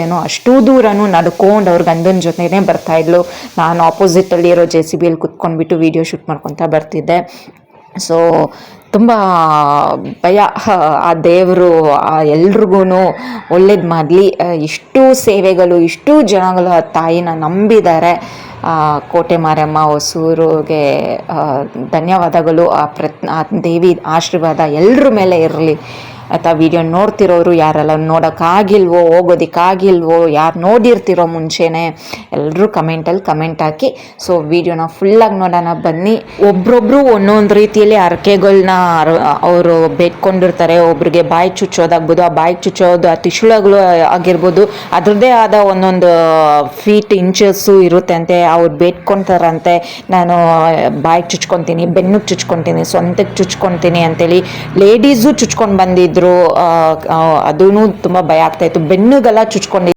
ಏನೋ ಅಷ್ಟು ದೂರನೂ ನಡ್ಕೊಂಡು ಅವ್ರ ಗಂಡನ ಜೊತೆನೇ ಬರ್ತಾ ಇದ್ಲು. ನಾನು ಆಪೋಸಿಟಲ್ಲಿ ಇರೋ JCBಯಲ್ಲಿ ಕುತ್ಕೊಂಡ್ಬಿಟ್ಟು ವಿಡಿಯೋ ಶೂಟ್ ಮಾಡ್ಕೊತಾ ಬರ್ತಿದ್ದೆ. ಸೊ ತುಂಬ ಭಯ, ಆ ದೇವರು ಎಲ್ರಿಗೂ ಒಳ್ಳೇದು ಮಾಡಲಿ. ಇಷ್ಟು ಸೇವೆಗಳು, ಇಷ್ಟು ಜನಗಳು ಆ ತಾಯಿನ ನಂಬಿದ್ದಾರೆ. ಕೋಟೆ ಮಾರಮ್ಮ ಹೊಸೂರಿಗೆ ಧನ್ಯವಾದಗಳು. ಆ ದೇವಿ ಆಶೀರ್ವಾದ ಎಲ್ಲರ ಮೇಲೆ ಇರಲಿ. ಅಥವಾ ವಿಡಿಯೋ ನೋಡ್ತಿರೋರು ಯಾರೆಲ್ಲ ನೋಡೋಕ್ಕಾಗಿಲ್ವೋ, ಹೋಗೋದಕ್ಕಾಗಿಲ್ವೋ, ಯಾರು ನೋಡಿರ್ತಿರೋ ಮುಂಚೆನೇ ಎಲ್ಲರೂ ಕಮೆಂಟಲ್ಲಿ ಕಮೆಂಟ್ ಹಾಕಿ. ಸೊ ವಿಡಿಯೋನ ಫುಲ್ಲಾಗಿ ನೋಡೋಣ ಬನ್ನಿ. ಒಬ್ರೊಬ್ರು ಒಂದೊಂದು ರೀತಿಯಲ್ಲಿ ಹರಕೆಗಳನ್ನ ಅವರು ಬೇಡ್ಕೊಂಡಿರ್ತಾರೆ. ಒಬ್ರಿಗೆ ಬಾಯಿ ಚುಚ್ಚೋದಾಗ್ಬೋದು, ಆ ಬಾಯಿ ಚುಚ್ಚೋದು ಆ ಟಿಶ್ಯುಗಳು ಆಗಿರ್ಬೋದು, ಅದರದ್ದೇ ಆದ ಒಂದೊಂದು ಫೀಟ್ ಇಂಚಸ್ಸು ಇರುತ್ತೆ ಅಂತೆ. ಅವ್ರು ಬೇಡ್ಕೊತಾರಂತೆ, ನಾನು ಬಾಯಿಗೆ ಚುಚ್ಕೊತೀನಿ, ಬೆನ್ನಿಗೆ ಚುಚ್ಕೊತೀನಿ, ಸ್ವಂತಕ್ಕೆ ಚುಚ್ಕೊತೀನಿ ಅಂತೇಳಿ ಲೇಡೀಸು ಚುಚ್ಕೊಂಡು ಬಂದಿದ್ರು. ಅದೂ ತುಂಬ ಭಯ ಆಗ್ತಾಯಿತ್ತು. ಬೆನ್ನಿಗೆಲ್ಲ ಚುಚ್ಕೊಂಡು